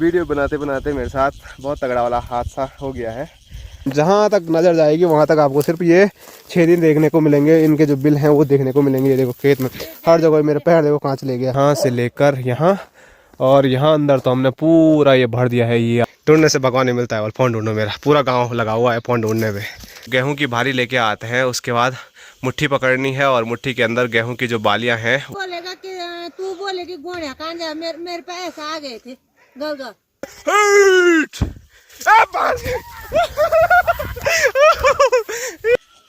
Video बनाते बनाते मेरे साथ बहुत तगड़ा वाला हादसा हो गया है। जहाँ तक नज़र जाएगी वहाँ तक आपको सिर्फ ये 6 दिन देखने को मिलेंगे। इनके जो बिल हैं वो देखने को मिलेंगे। ये देखो खेत में हर जगह मेरे पैर देखो कांच ले गया, यहाँ से लेकर यहाँ और यहाँ अंदर तो हमने पूरा ये भर दिया है। ये ढूंढने से भगवान नहीं मिलता है। और फ़ोन ढूंढो, मेरा पूरा गाँव लगा हुआ है फ़ोन ढूंढने में। गेहूँ की भारी लेके आते हैं, उसके बाद मुट्ठी पकड़नी है और मुट्ठी के अंदर गेहूँ की जो बालियाँ हैं। बोलेगा कि तू बोले कि गोड़िया कहाँ जा, मेरे पे ऐसा आ गए थे गल।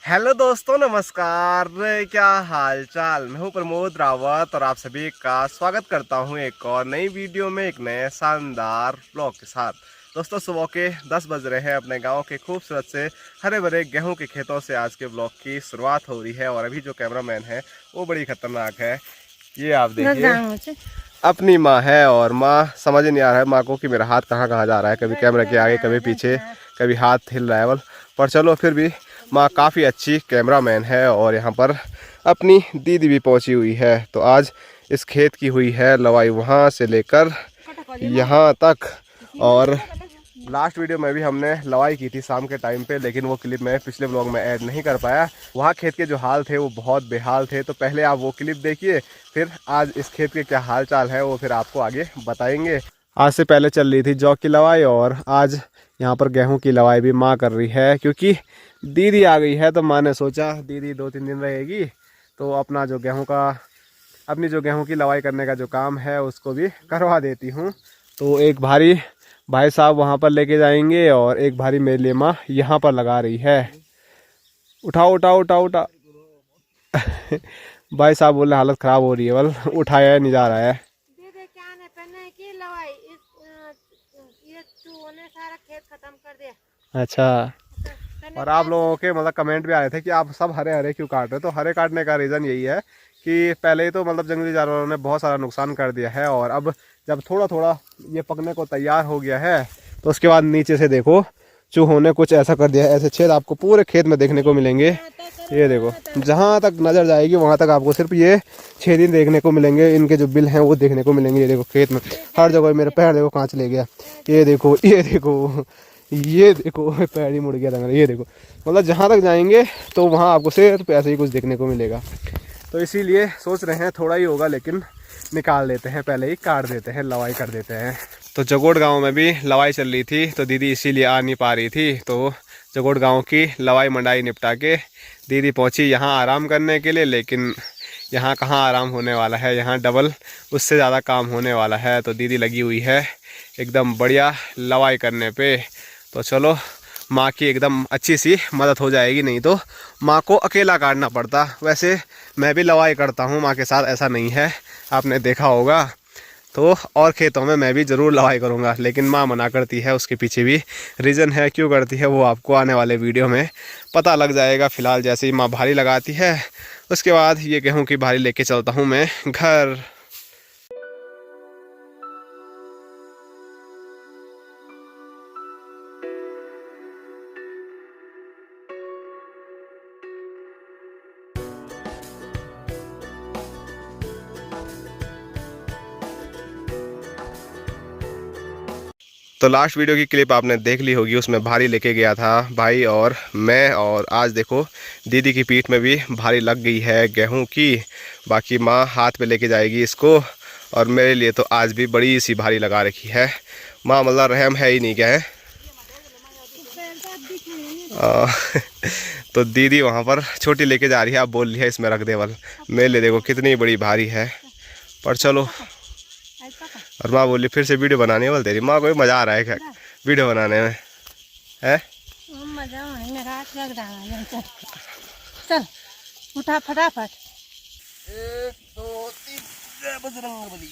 हेलो दोस्तों, नमस्कार। क्या हाल चाल। मैं हूं प्रमोद रावत और आप सभी का स्वागत करता हूं एक और नई वीडियो में, एक नए शानदार ब्लॉग के साथ। दोस्तों, सुबह के 10 बज रहे हैं। अपने गांव के खूबसूरत से हरे भरे गेहूं के खेतों से आज के ब्लॉग की शुरुआत हो रही है। और अभी जो कैमरामैन है वो बड़ी खतरनाक है। ये आप देखिए, अपनी माँ है और माँ समझ नहीं आ रहा है माँ को कि मेरा हाथ कहाँ कहाँ जा रहा है। कभी कैमरा के आगे, कभी पीछे, कभी हाथ हिल रहा है। पर चलो, फिर भी माँ काफ़ी अच्छी कैमरामैन है। और यहाँ पर अपनी दीदी भी पहुँची हुई है। तो आज इस खेत की हुई है लवाई, वहाँ से लेकर यहाँ तक। और लास्ट वीडियो में भी हमने लवाई की थी शाम के टाइम पे, लेकिन वो क्लिप मैं पिछले ब्लॉग में ऐड नहीं कर पाया। वहाँ खेत के जो हाल थे वो बहुत बेहाल थे। तो पहले आप वो क्लिप देखिए, फिर आज इस खेत के क्या हाल चाल है वो फिर आपको आगे बताएंगे। आज से पहले चल रही थी जौ की लवाई और आज यहाँ पर गेहूं की लवाई भी माँ कर रही है। क्योंकि दीदी आ गई है तो माँ ने सोचा दीदी 2-3 दिन रहेगी तो अपनी जो गेहूं की लवाई करने का जो काम है उसको भी करवा देती हूँ। तो एक भारी भाई साहब वहाँ पर लेके जाएंगे और एक भारी मेरे लिए माँ यहाँ पर लगा रही है। उठाओ उठाओ उठाओ उठा भाई साहब बोल रहे हालत ख़राब हो रही है, बल उठाया नहीं जा रहा है। सारा खेत खत्म कर दिया। अच्छा, और आप लोगों के मतलब कमेंट भी आ रहे थे कि आप सब हरे हरे क्यों काट रहे हो। तो हरे काटने का रीज़न यही है कि पहले ही तो मतलब जंगली जानवरों ने बहुत सारा नुकसान कर दिया है। और अब जब थोड़ा थोड़ा ये पकने को तैयार हो गया है तो उसके बाद नीचे से देखो चूहों ने कुछ ऐसा कर दिया है। ऐसे छेद आपको पूरे खेत में देखने को मिलेंगे। ये देखो, जहाँ तक नज़र जाएगी वहाँ तक आपको सिर्फ ये 6 दिन देखने को मिलेंगे। इनके जो बिल हैं वो देखने को मिलेंगे। ये देखो खेत में हर जगह मेरे पैर देखो कांच ले गया। ये देखो ये देखो ये देखो, पैर ही मुड़ गया था मेरा। ये देखो, मतलब जहाँ तक जाएंगे तो वहाँ आपको सिर्फ ऐसे ही कुछ देखने को मिलेगा। तो इसीलिए सोच रहे हैं थोड़ा ही होगा लेकिन निकाल देते हैं, पहले ही काट देते हैं, लवाई कर देते हैं। तो जगोड़ गांव में भी लवाई चल रही थी तो दीदी इसीलिए आ नहीं पा रही थी। तो जगोड़ गांव की लवाई मंडाई निपटा के दीदी पहुंची यहाँ आराम करने के लिए। लेकिन यहाँ कहाँ आराम होने वाला है, यहाँ डबल उससे ज़्यादा काम होने वाला है। तो दीदी लगी हुई है एकदम बढ़िया लवाई करने पे। तो चलो, माँ की एकदम अच्छी सी मदद हो जाएगी। नहीं तो माँ को अकेला काटना पड़ता। वैसे मैं भी लवाई करता हूँ माँ के साथ, ऐसा नहीं है, आपने देखा होगा। तो और खेतों में मैं भी ज़रूर लवाई करूँगा, लेकिन माँ मना करती है। उसके पीछे भी रीज़न है क्यों करती है, वो आपको आने वाले वीडियो में पता लग जाएगा। फ़िलहाल जैसे ही माँ भारी लगाती है उसके बाद ये गेहूँ की भारी लेके चलता हूँ मैं घर। तो लास्ट वीडियो की क्लिप आपने देख ली होगी, उसमें भारी लेके गया था भाई और मैं। और आज देखो दीदी की पीठ में भी भारी लग गई है गेहूं की। बाकी माँ हाथ पे लेके जाएगी इसको। और मेरे लिए तो आज भी बड़ी सी भारी लगा रखी है माँ, मतलब रहम है ही नहीं, क्या है। तो दीदी वहाँ पर छोटी लेके जा रही है, अब बोल रही है इसमें रख दे वाल। मेरे लिए देखो कितनी बड़ी भारी है। पर चलो, और माँ बोली फिर से वीडियो बनाने वाली। तेरी माँ को भी मज़ा आ रहा है क्या वीडियो बनाने में, है? चल उठा फटाफट। 1 2 3 जय बजरंगबली।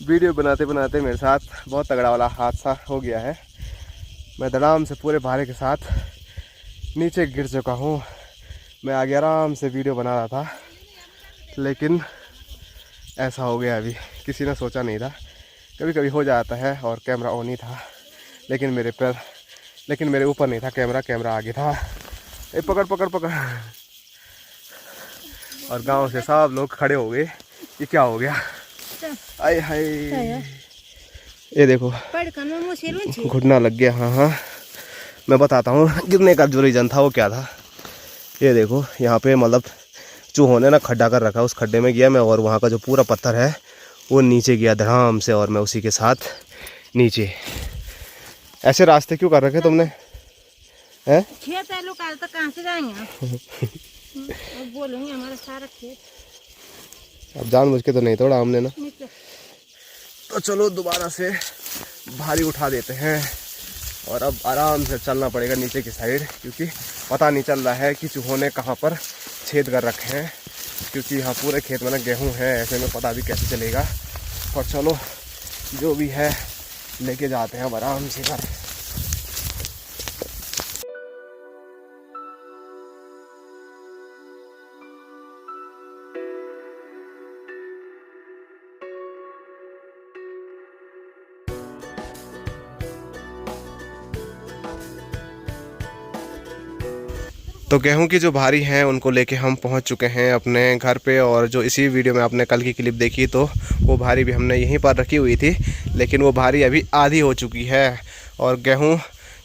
वीडियो बनाते बनाते मेरे साथ बहुत तगड़ा वाला हादसा हो गया है। मैं धड़ाम से पूरे भारे के साथ नीचे गिर चुका हूँ। मैं आगे आराम से वीडियो बना रहा था, लेकिन ऐसा हो गया। अभी किसी ने सोचा नहीं था, कभी कभी हो जाता है। और कैमरा ऑन ही था, लेकिन मेरे ऊपर नहीं था कैमरा आगे था। ए पकड़ पकड़ पकड़। और गांव से सब लोग खड़े हो गए कि क्या हो गया। आय हाय, ये देखो घुटना लग गया। हाँ हाँ, मैं बताता हूँ गिरने का जो रीज़न था वो क्या था। ये देखो यहाँ पे मतलब चूहों ने ना खड्डा कर रखा, उस खड्डे में गया मैं, और वहाँ का जो पूरा पत्थर है वो नीचे गया धड़ाम से, और मैं उसी के साथ नीचे। ऐसे रास्ते क्यों कर रखे तुमने? हैं? खेत है, लोग तक कहाँ से जाएंगे? बोलेंगे हमारा सारा खेत। अब जानबूझ के तो नहीं तोड़ा हमने ना। तो चलो दोबारा से भारी उठा देते हैं, और अब आराम से चलना पड़ेगा नीचे की साइड, क्योंकि पता नहीं चल रहा है कि चूहों ने कहाँ पर छेद कर रखे हैं। क्योंकि यहाँ पूरे खेत में ना गेहूँ है, ऐसे में पता भी कैसे चलेगा। और चलो जो भी है लेके जाते हैं अब आराम से घर। तो गेहूं की जो भारी हैं उनको लेके हम पहुंच चुके हैं अपने घर पे। और जो इसी वीडियो में आपने कल की क्लिप देखी तो वो भारी भी हमने यहीं पर रखी हुई थी, लेकिन वो भारी अभी आधी हो चुकी है। और गेहूं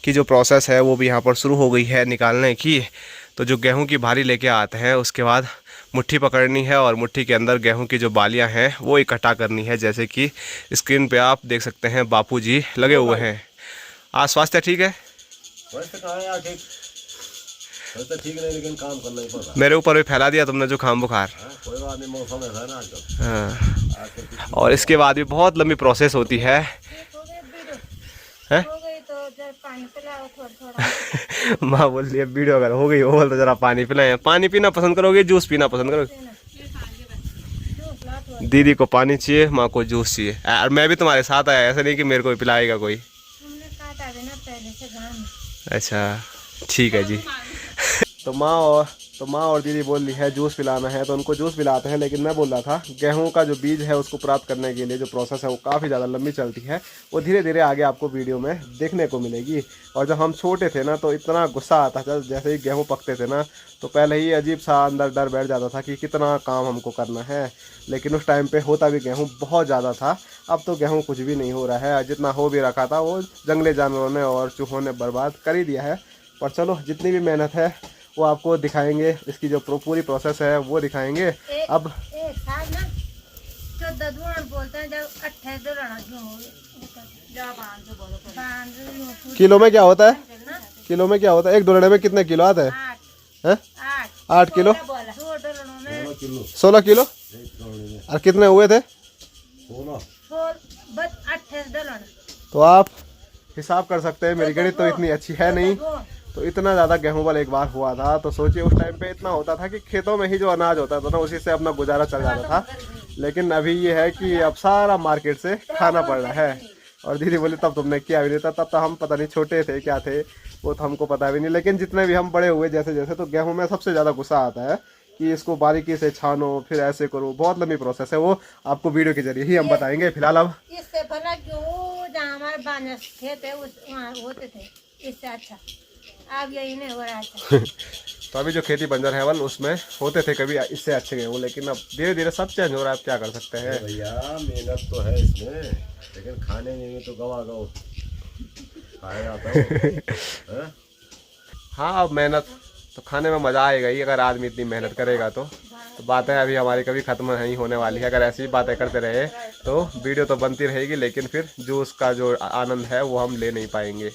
की जो प्रोसेस है वो भी यहाँ पर शुरू हो गई है निकालने की। तो जो गेहूं की भारी लेके आते हैं उसके बाद मुट्ठी पकड़नी है, और मुट्ठी के अंदर गेहूँ की जो बालियाँ हैं वो इकट्ठा करनी है। जैसे कि स्क्रीन पर आप देख सकते हैं बापू जी लगे हुए हैं। आज स्वास्थ्य ठीक है? तो ठीक नहीं, लेकिन काम करना ही पड़ रहा है। मेरे ऊपर भी फैला दिया तुमने जुकाम बुखार। कोई बात नहीं, मौसम ऐसा है ना आजकल। हाँ, और इसके बाद भी बहुत लंबी प्रोसेस होती है। माँ बोल रही है वीडियो अगर हो गई हो तो जरा पानी पिलाएं। पानी पीना पसंद करोगे, जूस पीना पसंद करोगे? दीदी को पानी चाहिए, माँ को जूस चाहिए। और मैं भी तुम्हारे साथ आया, ऐसा नहीं कि मेरे को भी पिलाएगा कोई। अच्छा ठीक है जी। तो माँ और दीदी बोल रही है जूस पिलाना है, तो उनको जूस पिलाते हैं। लेकिन मैं बोल रहा था गेहूं का जो बीज है उसको प्राप्त करने के लिए जो प्रोसेस है वो काफ़ी ज़्यादा लंबी चलती है। वो धीरे धीरे आगे आपको वीडियो में देखने को मिलेगी। और जब हम छोटे थे ना तो इतना गुस्सा आता था, जैसे ही गेहूँ पकते थे ना तो पहले ही अजीब सा अंदर डर बैठ जाता था कि कितना काम हमको करना है। लेकिन उस टाइम पर होता भी गेहूँ बहुत ज़्यादा था। अब तो गेहूँ कुछ भी नहीं हो रहा है, जितना हो भी रखा था वो जंगली जानवरों ने और चूहों ने बर्बाद कर ही दिया है। पर चलो जितनी भी मेहनत है वो आपको दिखाएंगे, इसकी जो पूरी प्रोसेस है वो दिखाएंगे। अब किलो में क्या होता है? किलो में क्या होता है? एक डोलने में कितने किलो आते हैं? 8 किलो, 16 किलो। और कितने हुए थे? तो आप हिसाब कर सकते हैं, मेरी गणित तो इतनी अच्छी है नहीं। तो इतना ज़्यादा गेहूं वाला एक बार हुआ था। तो सोचिए उस टाइम पे इतना होता था कि खेतों में ही जो अनाज होता था ना उसी से अपना गुजारा चल जाता था। लेकिन अभी ये है कि अब सारा मार्केट से खाना पड़ रहा है। और दीदी बोली तब तुमने किया भी नहीं था, तब तो हम पता नहीं छोटे थे क्या थे वो तो हमको पता भी नहीं। लेकिन जितने भी हम बड़े हुए जैसे जैसे, तो गेहूँ में सबसे ज़्यादा गुस्सा आता है कि इसको बारीकी से छानो, फिर ऐसे करो। बहुत लंबी प्रोसेस है, वो आपको वीडियो के जरिए ही हम बताएंगे। फिलहाल अब इससे भला क्यों जहाँ हमारे बानस खेत है उस वहाँ होते थे, इससे अच्छा अब यही नहीं हो रहा है। तो अभी जो खेती बंजर है वल उसमें होते थे कभी इससे अच्छे गेहूँ, लेकिन अब धीरे धीरे सब चेंज हो रहा है। आप क्या कर सकते हैं भैया, मेहनत तो है इसमें, लेकिन खाने में तो गवा खाया जाता है। हाँ, अब मेहनत तो खाने में मज़ा आएगा ही अगर आदमी इतनी मेहनत करेगा तो बातें अभी हमारी कभी ख़त्म नहीं होने वाली है। अगर ऐसी ही बातें करते रहे तो वीडियो तो बनती रहेगी, लेकिन फिर जो उसका जो आनंद है वो हम ले नहीं पाएंगे।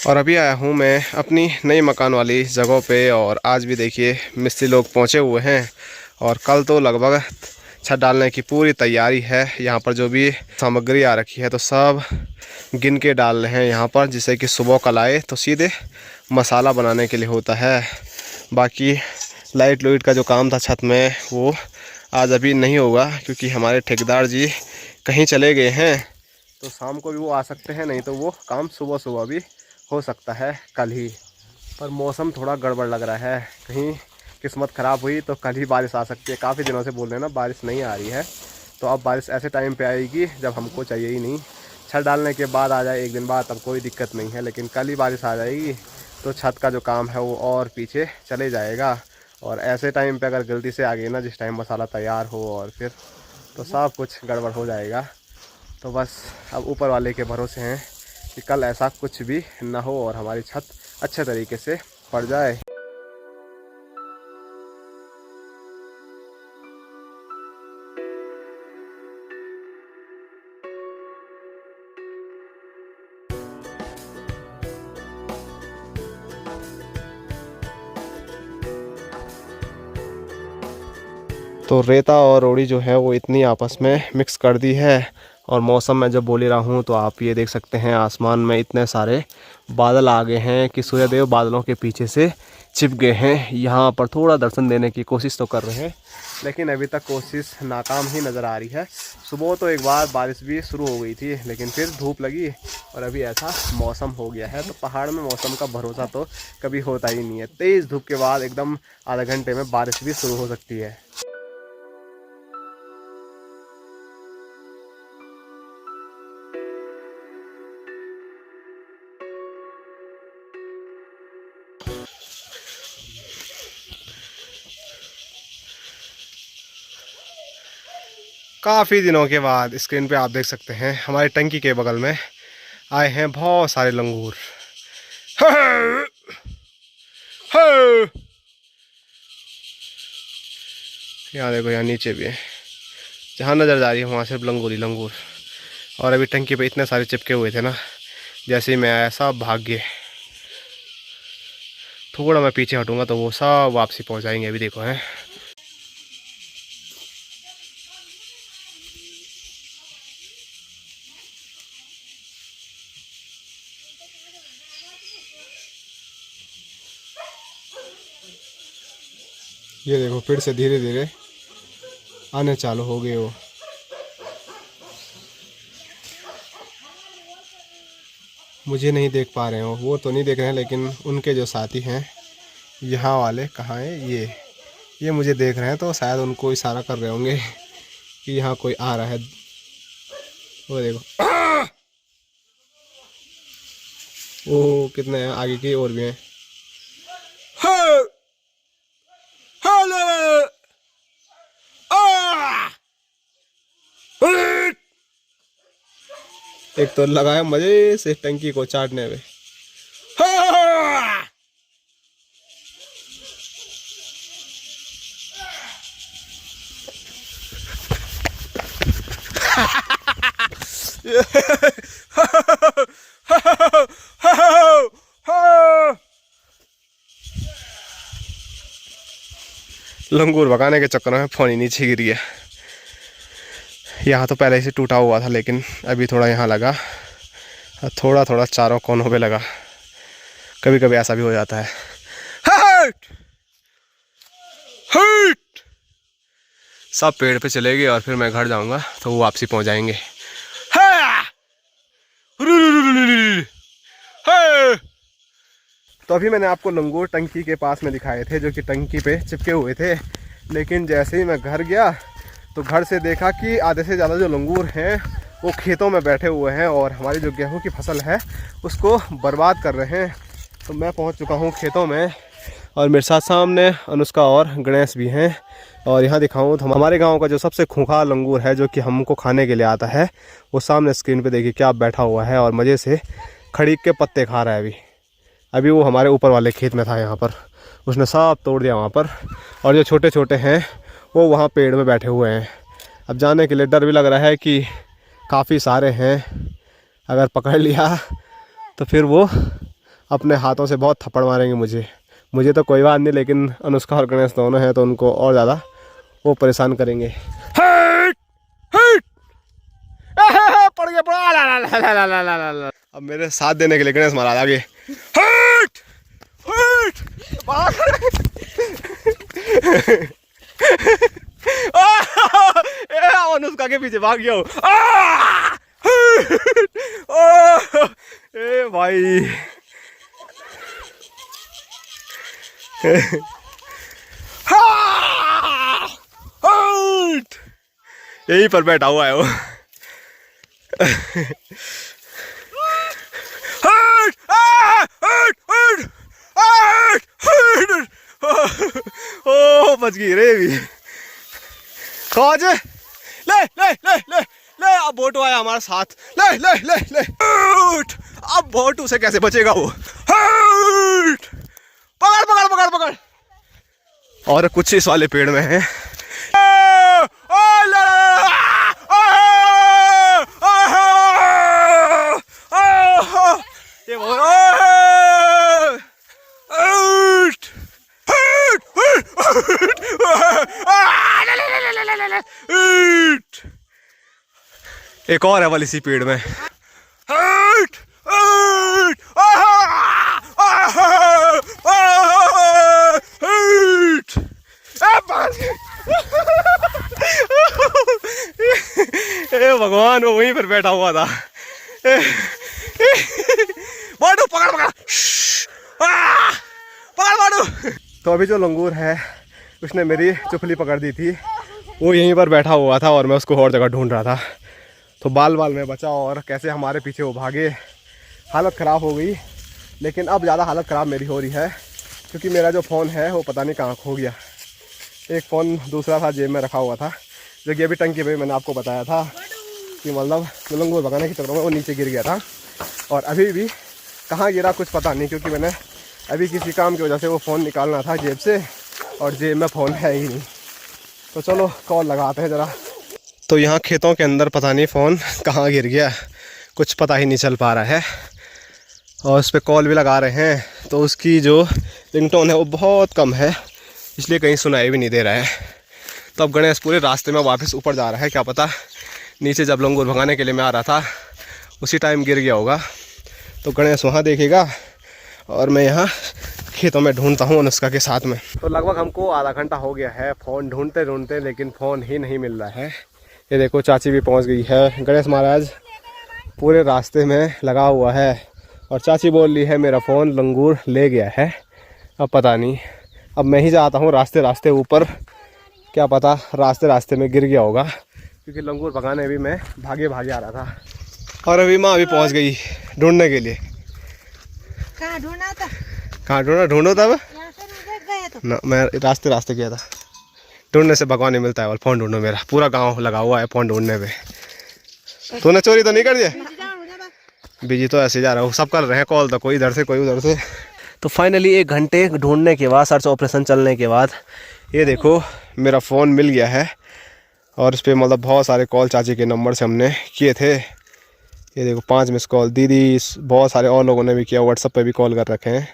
और अभी आया हूँ मैं अपनी नई मकान वाली जगहों पे और आज भी देखिए मिस्त्री लोग पहुँचे हुए हैं और कल तो लगभग छत डालने की पूरी तैयारी है। यहाँ पर जो भी सामग्री आ रखी है तो सब गिन के डाल रहे हैं यहाँ पर, जिससे कि सुबह कल आए तो सीधे मसाला बनाने के लिए होता है। बाकी लाइट लूइट का जो काम था छत में वो आज अभी नहीं होगा क्योंकि हमारे ठेकेदार जी कहीं चले गए हैं, तो शाम को भी वो आ सकते हैं, नहीं तो वो काम सुबह सुबह भी हो सकता है कल ही। पर मौसम थोड़ा गड़बड़ लग रहा है, कहीं किस्मत ख़राब हुई तो कल ही बारिश आ सकती है। काफ़ी दिनों से बोल रहे हैं ना बारिश नहीं आ रही है, तो अब बारिश ऐसे टाइम पे आएगी जब हमको चाहिए ही नहीं। छत डालने के बाद आ जाए एक दिन बाद तब कोई दिक्कत नहीं है, लेकिन कल ही बारिश आ जाएगी तो छत का जो काम है वो और पीछे चले जाएगा। और ऐसे टाइम पे अगर गलती से आ गई ना जिस टाइम मसाला तैयार हो और फिर तो सब कुछ गड़बड़ हो जाएगा। तो बस अब ऊपर वाले के भरोसे हैं कि कल ऐसा कुछ भी ना हो और हमारी छत अच्छे तरीके से पड़ जाए। तो रेता और रोड़ी जो है वो इतनी आपस में मिक्स कर दी है और मौसम में जब बोल रहा हूँ तो आप ये देख सकते हैं आसमान में इतने सारे बादल आ गए हैं कि सूर्यदेव बादलों के पीछे से छिप गए हैं। यहाँ पर थोड़ा दर्शन देने की कोशिश तो कर रहे हैं लेकिन अभी तक कोशिश नाकाम ही नज़र आ रही है। सुबह तो एक बार बारिश भी शुरू हो गई थी लेकिन फिर धूप लगी और अभी ऐसा मौसम हो गया है। तो पहाड़ में मौसम का भरोसा तो कभी होता ही नहीं है, तेज़ धूप के बाद एकदम आधे घंटे में बारिश भी शुरू हो सकती है। काफ़ी दिनों के बाद स्क्रीन पे आप देख सकते हैं हमारी टंकी के बगल में आए हैं बहुत सारे लंगूर। यहाँ देखो, यहाँ नीचे भी है, जहाँ नज़र जा रही है वहाँ सिर्फ लंगूर ही लंगूर। और अभी टंकी पे इतने सारे चिपके हुए थे ना, जैसे ही मैं आया सब भाग गए। थोड़ा मैं पीछे हटूंगा तो वो सब वापसी पहुँच जाएंगे। अभी देखो हैं, ये देखो फिर से धीरे धीरे आने चालू हो गए वो। मुझे नहीं देख पा रहे हो, वो तो नहीं देख रहे हैं, लेकिन उनके जो साथी हैं यहाँ वाले कहाँ हैं, ये मुझे देख रहे हैं तो शायद उनको इशारा कर रहे होंगे कि यहाँ कोई आ रहा है। वो देखो, वो कितने हैं आगे की और भी हैं। एक तो लगाया मजे से टंकी को चाटने में। लंगूर भगाने के चक्कर में फोन ही नीचे गिर गया। यहाँ तो पहले से टूटा हुआ था लेकिन अभी थोड़ा यहाँ लगा, थोड़ा थोड़ा चारों कोनों पे लगा। कभी कभी ऐसा भी हो जाता है। सब पेड़ पे चले गए और फिर मैं घर जाऊंगा तो वो वापसी पहुंच जाएंगे। तो अभी मैंने आपको लंगूर टंकी के पास में दिखाए थे जो कि टंकी पे चिपके हुए थे, लेकिन जैसे ही मैं घर गया तो घर से देखा कि आधे से ज़्यादा जो लंगूर हैं वो खेतों में बैठे हुए हैं और हमारी जो गेहूं की फसल है उसको बर्बाद कर रहे हैं। तो मैं पहुंच चुका हूं खेतों में और मेरे साथ सामने अनुष्का और गणेश भी हैं। और यहाँ दिखाऊं तो हमारे गांव का जो सबसे खूंखार लंगूर है जो कि हमको खाने के लिए आता है, वो सामने स्क्रीन पे देखिए क्या बैठा हुआ है और मज़े से खड़ीक के पत्ते खा रहा है। अभी वो हमारे ऊपर वाले खेत में था, यहाँ पर उसने सब तोड़ दिया वहाँ पर। और जो छोटे छोटे हैं वो वहाँ पेड़ में बैठे हुए हैं। अब जाने के लिए डर भी लग रहा है कि काफ़ी सारे हैं, अगर पकड़ लिया तो फिर वो अपने हाथों से बहुत थप्पड़ मारेंगे मुझे तो कोई बात नहीं, लेकिन अनुष्का और गणेश दोनों हैं तो उनको और ज़्यादा वो परेशान करेंगे। हट! हट! पड़ गया पड़ा ला ला ला ला ला ला ला ला। अब मेरे साथ देने के लिए गणेश महाराज आगे। हट! हट! अनुष्का के पीछे भाग गया हूँ। ए भाई यहीं पर बैठा हुआ है वो। ओ बच गई रे भी। काज ले ले ले ले ले, अब बोटू आया हमारे साथ। ले ले ले ले, अब बोटू से कैसे बचेगा वो। पकड़ पकड़ पकड़ पकड़। और कुछ इस वाले पेड़ में है। एक और है वाली इसी पेड़ में। भगवान वो वहीं पर बैठा हुआ था। बाडू पकड़ पकड़ पकड़ बाडू। तो अभी जो लंगूर है उसने मेरी चुपली पकड़ दी थी, वो यहीं पर बैठा हुआ था और मैं उसको और जगह ढूंढ रहा था। तो बाल बाल में बचा और कैसे हमारे पीछे वो भागे। हालत ख़राब हो गई, लेकिन अब ज़्यादा हालत ख़राब मेरी हो रही है क्योंकि मेरा जो फ़ोन है वो पता नहीं कहाँ खो गया। एक फ़ोन दूसरा था जेब में रखा हुआ था, जो कि अभी टंकी पे मैंने आपको बताया था कि मतलब लंगूर भगाने की चक्कर में वो नीचे गिर गया था। और अभी भी कहाँ गिरा कुछ पता नहीं, क्योंकि मैंने अभी किसी काम की वजह से वो फ़ोन निकालना था जेब से और जेब में फ़ोन है ही नहीं। तो चलो कॉल लगाते हैं ज़रा। तो यहाँ खेतों के अंदर पता नहीं फ़ोन कहाँ गिर गया, कुछ पता ही नहीं चल पा रहा है। और उस पर कॉल भी लगा रहे हैं तो उसकी जो रिंगटोन है वो बहुत कम है, इसलिए कहीं सुनाई भी नहीं दे रहा है। तो अब गणेश पूरे रास्ते में वापस ऊपर जा रहा है, क्या पता नीचे जब लंगूर भगाने के लिए मैं आ रहा था उसी टाइम गिर गया होगा। तो गणेश वहाँ देखेगा और मैं यहाँ खेतों में ढूंढता हूँ अनुष्का के साथ में। तो लगभग हमको आधा घंटा हो गया है फ़ोन ढूंढते ढूंढते, लेकिन फ़ोन ही नहीं मिल रहा है। ये देखो चाची भी पहुँच गई है। गणेश महाराज पूरे रास्ते में लगा हुआ है और चाची बोल रही है मेरा फ़ोन लंगूर ले गया है। अब पता नहीं, अब मैं ही जाता हूँ रास्ते रास्ते ऊपर, क्या पता रास्ते रास्ते में गिर गया होगा, क्योंकि लंगूर भगाने भी मैं भागे भागे आ रहा था। और अभी माँ भी पहुँच गई ढूंढने के लिए। कहाँ ढूंढा था? कहाँ ढूंढा? ढूंढो तब गए तो ना, मैं रास्ते रास्ते गया था। ढूंढने से भगवान नहीं मिलता है, और फ़ोन ढूंढो, मेरा पूरा गांव लगा हुआ है फ़ोन ढूंढने पे। तूने चोरी तो नहीं कर दिया? बिजी तो ऐसे जा रहा हूँ, सब कर रहे हैं कॉल, तो कोई इधर से कोई उधर से। तो फाइनली 1 घंटे ढूंढने के बाद, सर्च ऑपरेशन चलने के बाद ये देखो मेरा फ़ोन मिल गया है। और इस पर मतलब बहुत सारे कॉल चाची के नंबर से हमने किए थे। ये देखो 5 मिस कॉल, दीदी बहुत सारे और लोगों ने भी किया, व्हाट्सएप पे भी कॉल कर रखे हैं,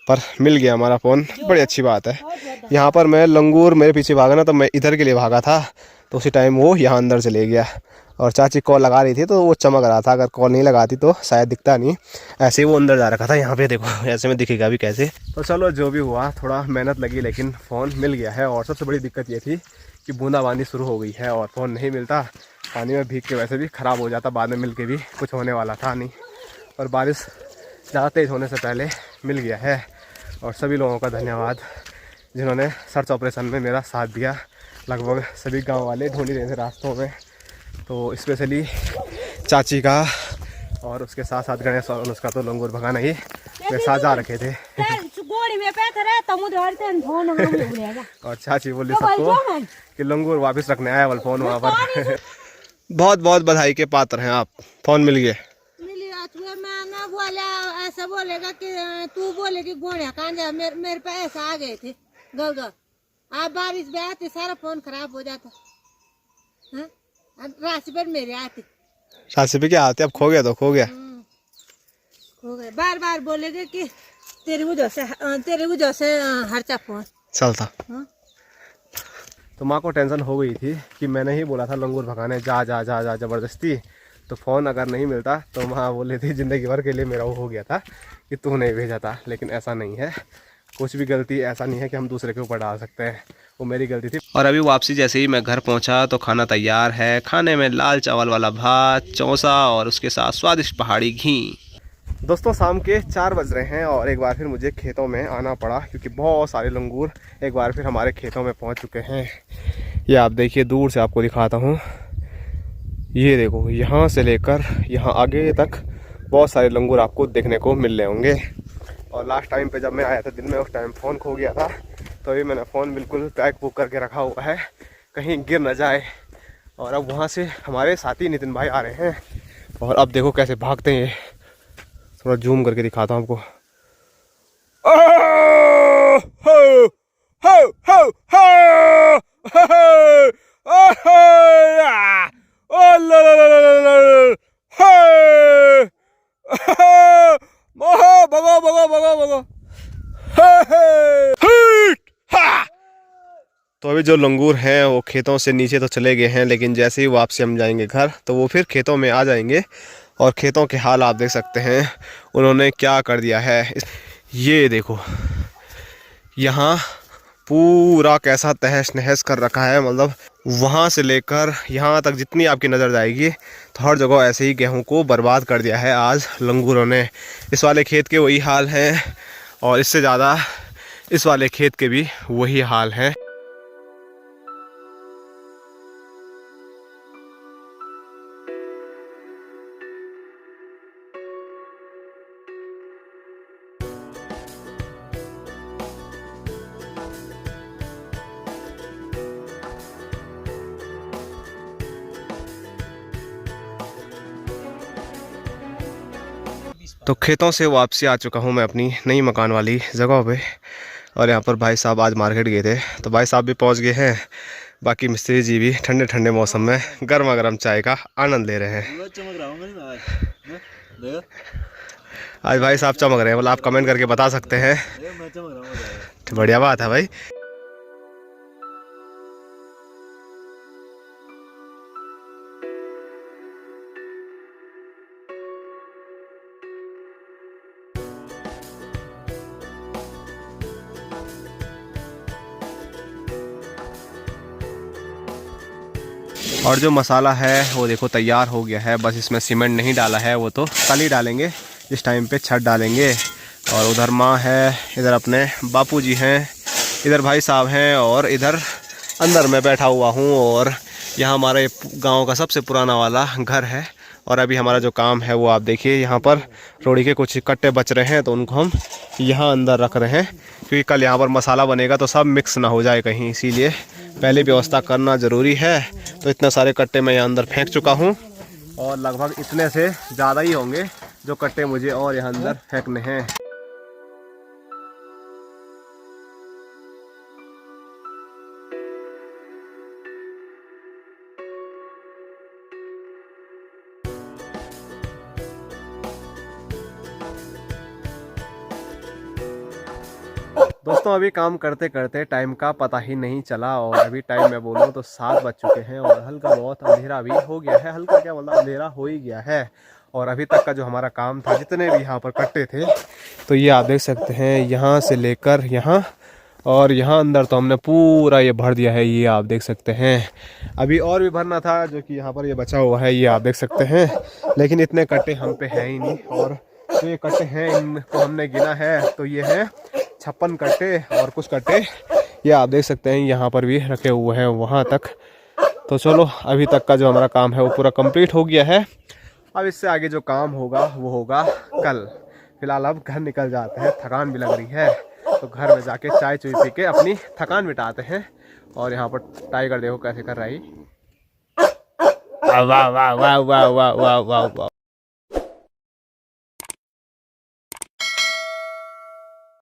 पर मिल गया हमारा फ़ोन, बड़ी अच्छी बात है। यहाँ पर मैं लंगूर मेरे पीछे भागा ना, तो मैं इधर के लिए भागा था, तो उसी टाइम वो यहाँ अंदर चले गया। और चाची कॉल लगा रही थी तो वो चमक रहा था, अगर कॉल नहीं लगाती तो शायद दिखता नहीं, ऐसे ही वो अंदर जा रखा था। यहाँ पे देखो ऐसे में दिखेगा भी कैसे। तो चलो जो भी हुआ, थोड़ा मेहनत लगी लेकिन फ़ोन मिल गया है। और सबसे बड़ी दिक्कत ये थी कि बूंदाबांदी शुरू हो गई है और फ़ोन नहीं मिलता, पानी में भीग के वैसे भी ख़राब हो जाता, बाद में मिल के भी कुछ होने वाला था नहीं। और बारिश ज़्यादा तेज़ होने से पहले मिल गया है। और सभी लोगों का धन्यवाद जिन्होंने सर्च ऑपरेशन में मेरा साथ दिया। लगभग सभी गांव वाले ढूंढ ही रहे थे रास्तों में, तो स्पेशली चाची का और उसके साथ साथ गणेश और उसका तो लंगूर भगाना ही मेरे साथ जा रखे थे। और चाची बोली सबको कि लंगूर वापस रखने आया वाला फ़ोन वहाँ पर। बहुत बहुत बधाई के पात्र हैं आप, फ़ोन मिल गया। ऐसा बोलेगा कि तू बोलेगी गोड़िया कहाँ जा, मेरे पे ऐसा आ गए थे गल। आप बारिश में आते सारा फोन खराब हो जाता। राशि पर मेरे आते, राशि पे क्या आते, अब खो गया तो खो गया। हो गए। बार बार बोलेगे कि तेरी वजह से हर्चा फोन चलता। हाँ? तो माँ को टेंशन हो गई थी कि मैंने ही बोला था लंगूर भगाने जा जा जा जा ज़बरदस्ती, तो फ़ोन अगर नहीं मिलता तो माँ बोली थी ज़िंदगी भर के लिए मेरा वो हो गया था कि तू नहीं भेजा था। लेकिन ऐसा नहीं है, कुछ भी गलती ऐसा नहीं है कि हम दूसरे के ऊपर डाल सकते हैं, वो मेरी गलती थी। और अभी वापसी जैसे ही मैं घर पहुंचा तो खाना तैयार है। खाने में लाल चावल वाला भात, चौंसा और उसके साथ स्वादिष्ट पहाड़ी घी। दोस्तों शाम के 4 बज रहे हैं और एक बार फिर मुझे खेतों में आना पड़ा क्योंकि बहुत सारे लंगूर एक बार फिर हमारे खेतों में पहुंच चुके हैं। ये आप देखिए, दूर से आपको दिखाता हूँ। ये देखो, यहाँ से लेकर यहाँ आगे तक बहुत सारे लंगूर आपको देखने को मिल रहे होंगे। और लास्ट टाइम पे जब मैं आया था दिन में, उस टाइम फ़ोन खो गया था, तो अभी मैंने फ़ोन बिल्कुल पैक पुक करके रखा हुआ है कहीं गिर न जाए। और अब वहाँ से हमारे साथी नितिन भाई आ रहे हैं और अब देखो कैसे भागते हैं। थोड़ा जूम करके दिखाता हूँ आपको। भगो भगो भगो भगो। तो अभी जो लंगूर हैं वो खेतों से नीचे तो चले गए हैं, लेकिन जैसे ही वापसी हम जाएंगे घर तो वो फिर खेतों में आ जाएंगे। और खेतों के हाल आप देख सकते हैं उन्होंने क्या कर दिया है। ये देखो यहाँ पूरा कैसा तहस नहस कर रखा है, मतलब वहाँ से लेकर यहाँ तक जितनी आपकी नज़र जाएगी तो हर जगह ऐसे ही गेहूं को बर्बाद कर दिया है आज लंगूरों ने। इस वाले खेत के वही हाल हैं और इससे ज़्यादा इस वाले खेत के भी वही हाल हैं। तो खेतों से वापसी आ चुका हूँ मैं अपनी नई मकान वाली जगह पे। और यहाँ पर भाई साहब आज मार्केट गए थे तो भाई साहब भी पहुँच गए हैं। बाकी मिस्त्री जी भी ठंडे ठंडे मौसम में गर्मा गर्म चाय का आनंद ले रहे हैं। आज भाई साहब चमक रहे हैं, मतलब आप कमेंट करके बता सकते हैं। बढ़िया बात है भाई। और जो मसाला है वो देखो तैयार हो गया है, बस इसमें सीमेंट नहीं डाला है, वो तो कल ही डालेंगे इस टाइम पे छत डालेंगे। और उधर माँ है, इधर अपने बापूजी हैं, इधर भाई साहब हैं और इधर अंदर मैं बैठा हुआ हूँ। और यहाँ हमारे गांव का सबसे पुराना वाला घर है। और अभी हमारा जो काम है वो आप देखिए, यहाँ पर रोड़ी के कुछ कट्टे बच रहे हैं तो उनको हम यहाँ अंदर रख रहे हैं क्योंकि कल यहाँ पर मसाला बनेगा तो सब मिक्स ना हो जाए कहीं, इसीलिए पहले व्यवस्था करना ज़रूरी है। तो इतने सारे कट्टे मैं यहाँ अंदर फेंक चुका हूँ और लगभग इतने से ज़्यादा ही होंगे जो कट्टे मुझे और यहाँ अंदर फेंकने हैं। दोस्तों अभी काम करते करते टाइम का पता ही नहीं चला और अभी टाइम मैं बोलूँ तो 7 बज चुके हैं और हल्का बहुत अंधेरा भी हो गया है। हल्का क्या मतलब अंधेरा हो ही गया है। और अभी तक का जो हमारा काम था, जितने भी यहाँ पर कट्टे थे, तो ये आप देख सकते हैं यहाँ से लेकर यहाँ और यहाँ अंदर तो हमने पूरा ये भर दिया है। ये आप देख सकते हैं, अभी और भी भरना था जो कि यहाँ पर ये बचा हुआ है, ये आप देख सकते हैं। लेकिन इतने कट्टे हम पे हैं ही नहीं और जो ये कट्टे हैं इनको हमने गिना है तो ये हैं 56 कट्टे और कुछ कट्टे ये आप देख सकते हैं यहाँ पर भी रखे हुए हैं वहाँ तक। तो चलो अभी तक का जो हमारा काम है वो पूरा कंप्लीट हो गया है। अब इससे आगे जो काम होगा वो होगा कल। फिलहाल अब घर निकल जाते हैं, थकान भी लग रही है तो घर में जाके चाय चुई पी के अपनी थकान मिटाते हैं। और यहाँ पर टाइगर देखो कैसे कर रहा है। वाह वाह वाह वाह वाह वाह वाह वाह वाह।